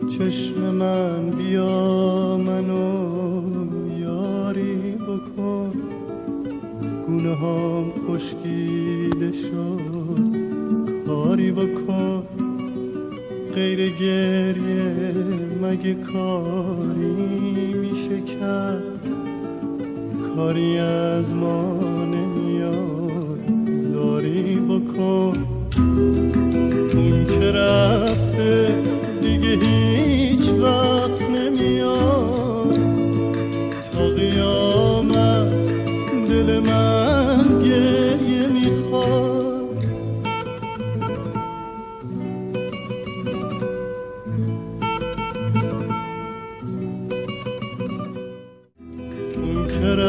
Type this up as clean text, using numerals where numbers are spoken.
چشم من بیا منو یاری بکن، گونه هام خشکیده شد کاری بکن، غیر گریه مگه کاری میشه کرد، کاری از ما نمیاد زاری بکن. اون که رفته